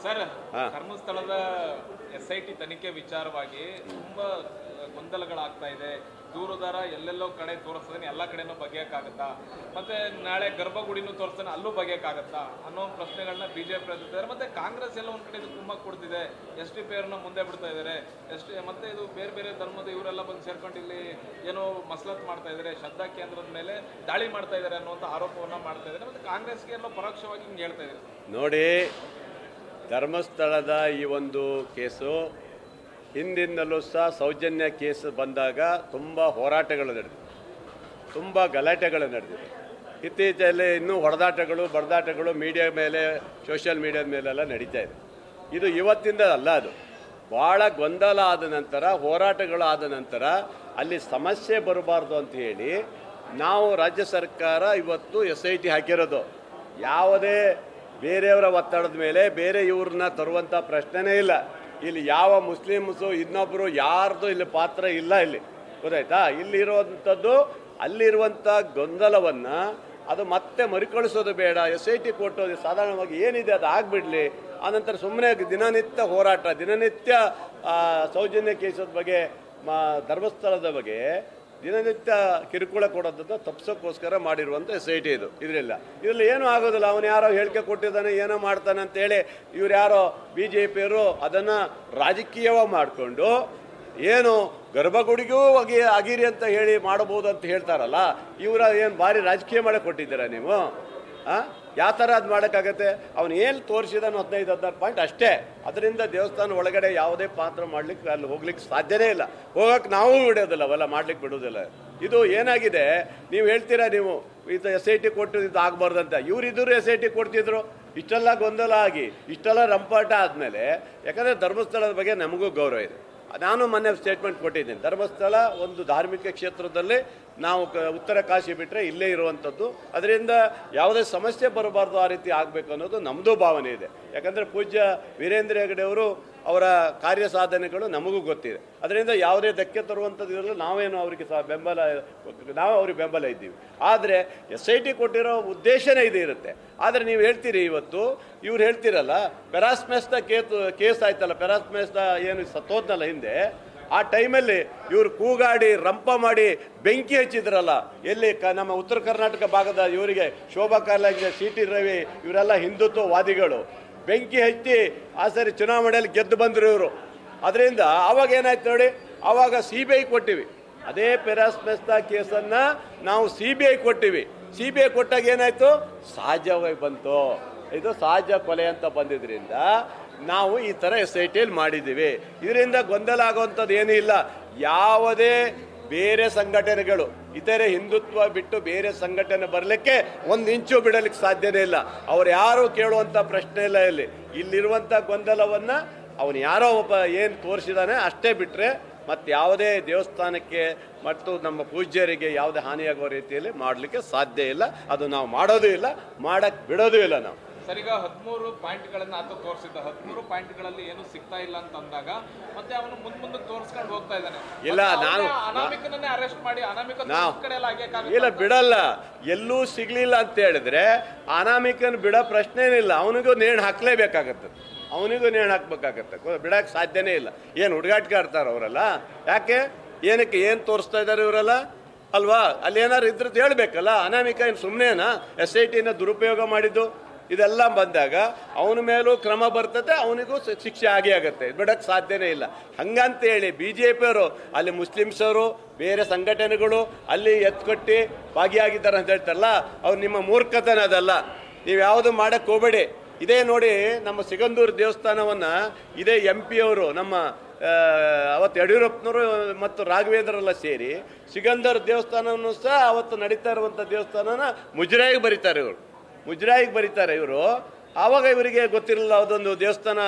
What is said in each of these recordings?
Sir, ಧರ್ಮಸ್ಥಳದ SIT ತನಿಖೆ ವಿಚಾರವಾಗಿ ತುಂಬಾ ಗೊಂದಲಗಳಾಗ್ತಾ ಇದೆ. ದೂರುದಾರ ಎಲ್ಲೆಲ್ಲೋ ಕಡೆ ತೋರಿಸ್ತಾನೆ, ಎಲ್ಲ ಕಡೆನೂ ಬಗೆಯಕ್ಕಾಗತ್ತಾ, ಮತ್ತೆ ನಾಳೆ ಗರ್ಭಗುಡಿನೂ ತೋರಿಸ್ತಾನೆ, ಅಲ್ಲೂ ಬಗೆಯಕ್ಕಾಗತ್ತಾ ಅನ್ನೋ ಪ್ರಶ್ನೆಗಳನ್ನ ಬಿಜೆಪಿ ಎತ್ತಿದ್ದಾರೆ. ಮತ್ತೆ ಕಾಂಗ್ರೆಸ್ ಎಲ್ಲ ಒಂದ್ ಕಡೆ ಇದು ಕುಮ್ಮಕ್ ಕೊಡ್ತಿದೆ, STP ಅವ್ರನ್ನ ಮುಂದೆ ಬಿಡ್ತಾ ಇದ್ದಾರೆ. ಮತ್ತೆ ಇದು ಬೇರೆ ಬೇರೆ ಧರ್ಮದ ಇವರೆಲ್ಲ ಬಂದು ಸೇರ್ಕೊಂಡು ಇಲ್ಲಿ ಏನೋ ಮಸಲತ್ ಮಾಡ್ತಾ ಇದ್ದಾರೆ, ಶ್ರದ್ಧಾ ಕೇಂದ್ರದ ಮೇಲೆ ದಾಳಿ ಮಾಡ್ತಾ ಇದ್ದಾರೆ ಅನ್ನುವಂಥ ಆರೋಪವನ್ನ ಮಾಡ್ತಾ ಇದ್ದಾರೆ. ಮತ್ತೆ ಕಾಂಗ್ರೆಸ್ಗೆ ಎಲ್ಲೋ ಪರೋಕ್ಷವಾಗಿ ಹಿಂಗೆ ಹೇಳ್ತಾ ಇದ್ದಾರೆ. ನೋಡಿ, ಧರ್ಮಸ್ಥಳದ ಈ ಒಂದು ಕೇಸು ಹಿಂದಿನಲ್ಲೂ ಸಹ ಸೌಜನ್ಯ ಕೇಸು ಬಂದಾಗ ತುಂಬ ಹೋರಾಟಗಳು ನಡೆದಿದೆ, ತುಂಬ ಗಲಾಟೆಗಳು ನಡೆದಿದೆ. ಇತ್ತೀಚೆಗೆ ಇನ್ನೂ ಹೊಡೆದಾಟಗಳು ಬಡದಾಟಗಳು ಮೀಡಿಯಾ ಮೇಲೆ, ಸೋಷಿಯಲ್ ಮೀಡಿಯಾದ ಮೇಲೆಲ್ಲ ನಡೀತಾ ಇದೆ. ಇದು ಇವತ್ತಿಂದ ಅಲ್ಲ, ಅದು ಭಾಳ ಗೊಂದಲ ಆದ ನಂತರ, ಹೋರಾಟಗಳಾದ ನಂತರ ಅಲ್ಲಿ ಸಮಸ್ಯೆ ಬರಬಾರ್ದು ಅಂತ ಹೇಳಿ ನಾವು ರಾಜ್ಯ ಸರ್ಕಾರ ಇವತ್ತು SIT ಹಾಕಿರೋದು. ಯಾವುದೇ ಬೇರೆಯವರ ಒತ್ತಡದ ಮೇಲೆ ಬೇರೆ ಇವ್ರನ್ನ ತರುವಂಥ ಪ್ರಶ್ನೆನೇ ಇಲ್ಲ. ಇಲ್ಲಿ ಯಾವ ಮುಸ್ಲಿಮ್ಸು ಇನ್ನೊಬ್ಬರು ಯಾರ್ದು ಇಲ್ಲಿ ಪಾತ್ರ ಇಲ್ಲ. ಇಲ್ಲಿ ಗೊತ್ತಾಯ್ತಾ, ಇಲ್ಲಿರುವಂಥದ್ದು ಅಲ್ಲಿರುವಂಥ ಗೊಂದಲವನ್ನು ಅದು ಮತ್ತೆ ಮರುಕಳಿಸೋದು ಬೇಡ. SIT ಕೊಟ್ಟೋದು ಸಾಧಾರಣವಾಗಿ ಏನಿದೆ ಅದು ಆಗಿಬಿಡಲಿ. ಆನಂತರ ಸುಮ್ಮನೆ ದಿನನಿತ್ಯ ಹೋರಾಟ, ದಿನನಿತ್ಯ ಸೌಜನ್ಯ ಕೇಸದ ಬಗ್ಗೆ, ಧರ್ಮಸ್ಥಳದ ಬಗ್ಗೆ ದಿನನಿತ್ಯ ಕಿರುಕುಳ ಕೊಡೋದನ್ನು ತಪ್ಪಿಸೋಕ್ಕೋಸ್ಕರ ಮಾಡಿರುವಂಥ SIT ಇದು. ಇದರಲ್ಲಿ ಏನೂ ಆಗೋದಿಲ್ಲ. ಅವನು ಯಾರೋ ಹೇಳಿಕೆ ಕೊಟ್ಟಿದ್ದಾನೆ, ಏನೋ ಮಾಡ್ತಾನೆ ಅಂತೇಳಿ ಇವ್ರು ಯಾರೋ BJPಯವರು ಅದನ್ನು ರಾಜಕೀಯವಾಗಿ ಮಾಡಿಕೊಂಡು ಏನು ಗರ್ಭಗುಡಿಗೂ ಅಗಿರಿ ಅಂತ ಹೇಳಿ ಮಾಡಬಹುದು ಅಂತ ಹೇಳ್ತಾರಲ್ಲ, ಇವರ ಏನು ಭಾರಿ ರಾಜಕೀಯ ಮಾಡಕ್ಕೆ ಕೊಟ್ಟಿದ್ದೀರಾ ನೀವು? ಯಾವ ಥರ ಅದು ಮಾಡೋಕ್ಕಾಗತ್ತೆ? ಅವನು ಏನು ತೋರಿಸಿದಾನು 15-16 ಪಾಯಿಂಟ್ ಅಷ್ಟೇ. ಅದರಿಂದ ದೇವಸ್ಥಾನ ಒಳಗಡೆ ಯಾವುದೇ ಪಾತ್ರ ಮಾಡ್ಲಿಕ್ಕೆ ಅಲ್ಲಿ ಹೋಗ್ಲಿಕ್ಕೆ ಸಾಧ್ಯನೇ ಇಲ್ಲ. ಹೋಗಕ್ಕೆ ನಾವು ಬಿಡೋದಿಲ್ಲ, ಅವೆಲ್ಲ ಮಾಡ್ಲಿಕ್ಕೆ ಬಿಡೋದಿಲ್ಲ. ಇದು ಏನಾಗಿದೆ, ನೀವು ಹೇಳ್ತೀರಾ ನೀವು ಇದು SIT ಕೊಟ್ಟು ಇದು ಆಗಬಾರ್ದಂತ. ಇವರು SIT ಕೊಡ್ತಿದ್ರು. ಇಷ್ಟೆಲ್ಲ ಗೊಂದಲ ಆಗಿ ಇಷ್ಟೆಲ್ಲ ರಂಪಾಟ ಆದಮೇಲೆ, ಯಾಕಂದರೆ ಧರ್ಮಸ್ಥಳದ ಬಗ್ಗೆ ನಮಗೂ ಗೌರವ ಇದೆ. ನಾನು ಮೊನ್ನೆ ಸ್ಟೇಟ್ಮೆಂಟ್ ಕೊಟ್ಟಿದ್ದೀನಿ. ಧರ್ಮಸ್ಥಳ ಒಂದು ಧಾರ್ಮಿಕ ಕ್ಷೇತ್ರದಲ್ಲಿ ನಾವು ಉತ್ತರ ಕಾಶಿ ಬಿಟ್ಟರೆ ಇಲ್ಲೇ ಇರುವಂಥದ್ದು. ಅದರಿಂದ ಯಾವುದೇ ಸಮಸ್ಯೆ ಬರಬಾರ್ದು, ಆ ರೀತಿ ಆಗಬೇಕು ಅನ್ನೋದು ನಮ್ಮದು ಭಾವನೆ ಇದೆ. ಯಾಕಂದರೆ ಪೂಜ್ಯ ವೀರೇಂದ್ರ ಹೆಗಡೆ ಅವರು ಅವರ ಕಾರ್ಯ ಸಾಧನೆಗಳು ನಮಗೂ ಗೊತ್ತಿದೆ. ಅದರಿಂದ ಯಾವುದೇ ಧಕ್ಕೆ ತರುವಂಥದ್ದು ಇರಲ್ಲ. ನಾವೇನು ಅವರಿಗೆ ನಾವು ಅವ್ರಿಗೆ ಬೆಂಬಲ ಇದ್ದೀವಿ. ಆದರೆ SIT ಕೊಟ್ಟಿರೋ ಉದ್ದೇಶನೇ ಇದು ಇರುತ್ತೆ. ಆದರೆ ನೀವು ಹೇಳ್ತೀರಿ, ಇವತ್ತು ಇವ್ರು ಹೇಳ್ತಿರಲ್ಲ, ಪೆರಾಸ್ಮೆಸ್ದ ಕೇಸ್ ಆಯ್ತಲ್ಲ, ಪೆರಾಸ್ಮೆಸ್ದ ಏನು ಸತ್ತೋದ್ನಲ್ಲ ಹಿಂದೆ, ಆ ಟೈಮಲ್ಲಿ ಇವರು ಕೂಗಾಡಿ ರಂಪ ಮಾಡಿ ಬೆಂಕಿ ಹಚ್ಚಿದ್ರಲ್ಲ. ಎಲ್ಲಿ ನಮ್ಮ ಉತ್ತರ ಕರ್ನಾಟಕ ಭಾಗದ ಇವರಿಗೆ ಶೋಭಾ ಕಾರಂಜಿ, CT ರವಿ ಇವರೆಲ್ಲ ಹಿಂದುತ್ವವಾದಿಗಳು ಬೆಂಕಿ ಹಚ್ಚಿ ಆ ಸರಿ ಚುನಾವಣೆಯಲ್ಲಿ ಗೆದ್ದು ಬಂದರು ಇವರು. ಅದರಿಂದ ಆವಾಗ ಏನಾಯ್ತು ನೋಡಿ, ಆವಾಗ CBI ಕೊಟ್ಟಿವಿ. ಅದೇ ಪೆರಾಸ್ಮೆಸ್ದ ಕೇಸನ್ನು ನಾವು CBI ಕೊಟ್ಟಿವಿ. CBI ಕೊಟ್ಟಾಗ ಏನಾಯಿತು, ಸಹಜವಾಗಿ ಬಂತು. ಇದು ಸಹಜ ಕೊಲೆ ಅಂತ ಬಂದಿದ್ದರಿಂದ ನಾವು ಈ ಥರ SITಯಲ್ಲಿ ಮಾಡಿದ್ದೀವಿ. ಇದರಿಂದ ಗೊಂದಲ ಆಗುವಂಥದ್ದು ಏನೂ ಇಲ್ಲ. ಯಾವುದೇ ಬೇರೆ ಸಂಘಟನೆಗಳು ಇತರೆ ಹಿಂದುತ್ವ ಬಿಟ್ಟು ಬೇರೆ ಸಂಘಟನೆ ಬರಲಿಕ್ಕೆ ಒಂದು ಇಂಚು ಬಿಡಲಿಕ್ಕೆ ಸಾಧ್ಯನೇ ಇಲ್ಲ. ಅವ್ರು ಯಾರು ಕೇಳುವಂಥ ಪ್ರಶ್ನೆ ಇಲ್ಲ. ಇಲ್ಲಿರುವಂಥ ಗೊಂದಲವನ್ನು ಅವನು ಯಾರೋ ಒಬ್ಬ ಏನು ತೋರಿಸಿದಾನೆ ಅಷ್ಟೇ ಬಿಟ್ಟರೆ ಮತ್ತು ಯಾವುದೇ ದೇವಸ್ಥಾನಕ್ಕೆ ಮತ್ತು ನಮ್ಮ ಪೂಜ್ಯರಿಗೆ ಯಾವುದೇ ಹಾನಿಯಾಗುವ ರೀತಿಯಲ್ಲಿ ಮಾಡಲಿಕ್ಕೆ ಸಾಧ್ಯ ಇಲ್ಲ. ಅದು ನಾವು ಮಾಡೋದು ಇಲ್ಲ, ಮಾಡಕ್ಕೆ ಬಿಡೋದು ಇಲ್ಲ ನಾವು. ಸರಿಗ 13 ಪಾಯಿಂಟ್ಗಳನ್ನ ಆತ ತೋರಿಸಿದ್ದ, 13 ಪಾಯಿಂಟ್ಗಳಲ್ಲಿ ಏನು ಸಿಗ್ತಾ ಇಲ್ಲ ಅಂತ ಅಂದಾಗ ಮತ್ತೆ ಅವನು ಮುಂದೆ ತೋರಿಸ್ಕೊಂಡು ಹೋಗ್ತಾ ಇದ್ದಾನೆ. ಇಲ್ಲ, ನಾನು ಅನಾಮಿಕನನ್ನೇ ಅರೆಸ್ಟ್ ಮಾಡಿ ಅನಾಮಿಕ ಇಲ್ಲ ಬಿಡಲ್ಲ. ಎಲ್ಲೂ ಸಿಗ್ಲಿಲ್ಲ ಅಂತ ಹೇಳಿದ್ರೆ ಅನಾಮಿಕನ್ ಬಿಡೋ ಪ್ರಶ್ನೆನಿಲ್ಲ. ಅವನಿಗೂ ನೇಣು ಹಾಕ್ಲೇಬೇಕಾಗತ್ತೆ, ಅವನಿಗೂ ನೇಣು ಹಾಕ್ಬೇಕಾಗತ್ತೆ. ಬಿಡಕ್ಕೆ ಸಾಧ್ಯನೇ ಇಲ್ಲ. ಏನು ಹುಡುಗಾಟಿಕೆ ಆಡ್ತಾರ ಅವರೆಲ್ಲ? ಯಾಕೆ, ಏನಕ್ಕೆ, ಏನು ತೋರಿಸ್ತಾ ಇದ್ದಾರೆ ಇವರೆಲ್ಲ ಅಲ್ವಾ? ಅಲ್ಲಿ ಏನಾದ್ರು ಇದ್ರದ್ದು ಹೇಳ್ಬೇಕಲ್ಲ. ಅನಾಮಿಕ ಏನು ಸುಮ್ಮನೆನಾ SITನ ದುರುಪಯೋಗ ಮಾಡಿದ್ದು? ಇದೆಲ್ಲ ಬಂದಾಗ ಅವನ ಮೇಲೂ ಕ್ರಮ ಬರ್ತದೆ, ಅವನಿಗೂ ಶಿಕ್ಷೆ ಆಗೇ ಆಗುತ್ತೆ. ಬಿಡಕ್ಕೆ ಸಾಧ್ಯನೇ ಇಲ್ಲ. ಹಂಗಂತೇಳಿ BJPಯವರು ಅಲ್ಲಿ ಮುಸ್ಲಿಮ್ಸವರು ಬೇರೆ ಸಂಘಟನೆಗಳು ಅಲ್ಲಿ ಎತ್ಕೊಟ್ಟು ಭಾಗಿಯಾಗಿದ್ದಾರೆ ಅಂತ ಹೇಳ್ತಾರಲ್ಲ, ಅವ್ರು ನಿಮ್ಮ ಮೂರ್ಖತನ ಅದಲ್ಲ. ನೀವು ಯಾವುದು ಮಾಡಕ್ಕೆ ಹೋಗಬೇಡಿ. ಇದೇ ನೋಡಿ, ನಮ್ಮ ಸಿಗಂದೂರು ದೇವಸ್ಥಾನವನ್ನು ಇದೇ MP ಅವರು ನಮ್ಮ ಅವತ್ತು ಯಡಿಯೂರಪ್ಪನವರು ಮತ್ತು ರಾಘವೇಂದ್ರರೆಲ್ಲ ಸೇರಿ ಸಿಗಂದೂರು ದೇವಸ್ಥಾನವನ್ನು ಸಹ ಅವತ್ತು ನಡೀತಾ ಇರುವಂಥ ದೇವಸ್ಥಾನನ ಮುಜರಾಯಿಗೆ ಬರೀತಾರೆ ಇವರು. ಆವಾಗ ಇವರಿಗೆ ಗೊತ್ತಿರಲಿಲ್ಲ ಅದೊಂದು ದೇವಸ್ಥಾನ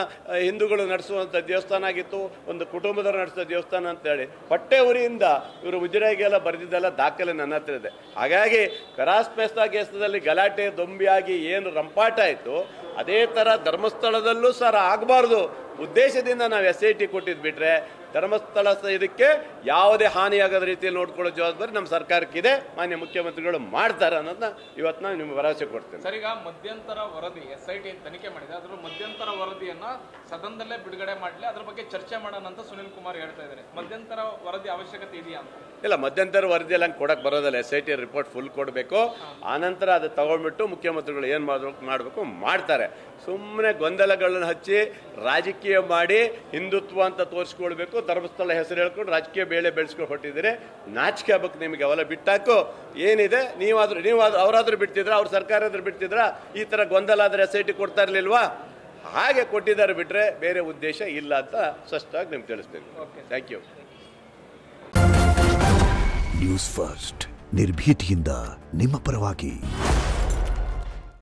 ಹಿಂದೂಗಳು ನಡೆಸುವಂಥ ದೇವಸ್ಥಾನ ಆಗಿತ್ತು, ಒಂದು ಕುಟುಂಬದವರು ನಡೆಸೋ ದೇವಸ್ಥಾನ ಅಂತೇಳಿ ಹೊಟ್ಟೆ ಉರಿಯಿಂದ ಇವರು ಮುಜರಾಯಿಗೆಲ್ಲ ಬರೆದಿದ್ದೆಲ್ಲ ದಾಖಲೆ ನನ್ನ ಹತ್ರ ಇದೆ. ಹಾಗಾಗಿ ಪೆರಾಸ್ಮೆಸ್ದ ಕೇಸದಲ್ಲಿ ಗಲಾಟೆ ದೊಂಬಿಯಾಗಿ ಏನು ರಂಪಾಟ ಆಯಿತು, ಅದೇ ಥರ ಧರ್ಮಸ್ಥಳದಲ್ಲೂ ಸಹ ಆಗಬಾರ್ದು ಉದ್ದೇಶದಿಂದ ನಾವು SIT ಕೊಟ್ಟಿದ್ದು ಬಿಟ್ಟರೆ ಧರ್ಮಸ್ಥಳ ಇದಕ್ಕೆ ಯಾವುದೇ ಹಾನಿಯಾಗದ ರೀತಿಯಲ್ಲಿ ನೋಡ್ಕೊಳ್ಳೋ ಜವಾಬ್ದಾರಿ ನಮ್ಮ ಸರ್ಕಾರಕ್ಕಿದೆ. ಮಾನ್ಯ ಮುಖ್ಯಮಂತ್ರಿಗಳು ಮಾಡ್ತಾರೆ ಅನ್ನೋದನ್ನ ಇವತ್ತು ನಾನು ನಿಮ್ಗೆ ಭರವಸೆ ಕೊಡ್ತೇನೆ. ಸರ್, ಈಗ ಮಧ್ಯಂತರ ವರದಿ SIT ತನಿಖೆ ಮಾಡಿದೆ, ಅದರ ಮಧ್ಯಂತರ ವರದಿಯನ್ನ ಸದನದಲ್ಲೇ ಬಿಡುಗಡೆ ಮಾಡಲಿ, ಅದ್ರ ಬಗ್ಗೆ ಚರ್ಚೆ ಮಾಡೋಣ ಅಂತ ಸುನಿಲ್ ಕುಮಾರ್ ಹೇಳ್ತಾ ಇದ್ದಾರೆ. ಮಧ್ಯಂತರ ವರದಿ ಅವಶ್ಯಕತೆ ಇದೆಯಾ ಅಂತ? ಇಲ್ಲ, ಮಧ್ಯಂತರ ವರದಿಯಲ್ಲಿ ಹಂಗೆ ಕೊಡಕ್ಕೆ ಬರೋದಿಲ್ಲ. SIT ರಿಪೋರ್ಟ್ ಫುಲ್ ಕೊಡಬೇಕು. ಆನಂತರ ಅದು ತಗೊಂಡ್ಬಿಟ್ಟು ಮುಖ್ಯಮಂತ್ರಿಗಳು ಏನು ಮಾಡಬೇಕು ಮಾಡ್ತಾರೆ. ಸುಮ್ಮನೆ ಗೊಂದಲಗಳನ್ನು ಹಚ್ಚಿ ರಾಜಕೀಯ ಮಾಡಿ ಹಿಂದುತ್ವ ಅಂತ ತೋರಿಸ್ಕೊಳ್ಬೇಕು, ಧರ್ಮಸ್ಥಳ ಹೆಸರು ಹೇಳ್ಕೊಂಡು ರಾಜಕೀಯ ಬೇಳೆ ಬೆಳೆಸ್ಕೊಂಡು ಹೊಟ್ಟಿದ್ದೀರಿ. ನಾಚಿಕೆ ಆಗ್ಬೇಕು ನಿಮಗೆ. ಅವೆಲ್ಲ ಬಿಟ್ಟಾಕು. ಏನಿದೆ ನೀವು ಅವರಾದ್ರೂ ಬಿಡ್ತಿದ್ರ, ಅವ್ರ ಸರ್ಕಾರ ಆದ್ರೂ ಬಿಡ್ತಿದ್ರ? ಈ ಥರ ಗೊಂದಲ ಆದರೆ SIT ಕೊಡ್ತಾ ಇರಲಿಲ್ವಾ? ಹಾಗೆ ಕೊಟ್ಟಿದ್ದಾರೆ, ಬಿಟ್ಟರೆ ಬೇರೆ ಉದ್ದೇಶ ಇಲ್ಲ ಅಂತ ಸ್ಪಷ್ಟವಾಗಿ ನಿಮ್ಗೆ ತಿಳಿಸ್ತೀನಿ. Thank you. ನ್ಯೂಸ್ ಫಸ್ಟ್ ನಿರ್ಭೀತಿಯಿಂದ ನಿಮ್ಮ ಪರವಾಗಿ.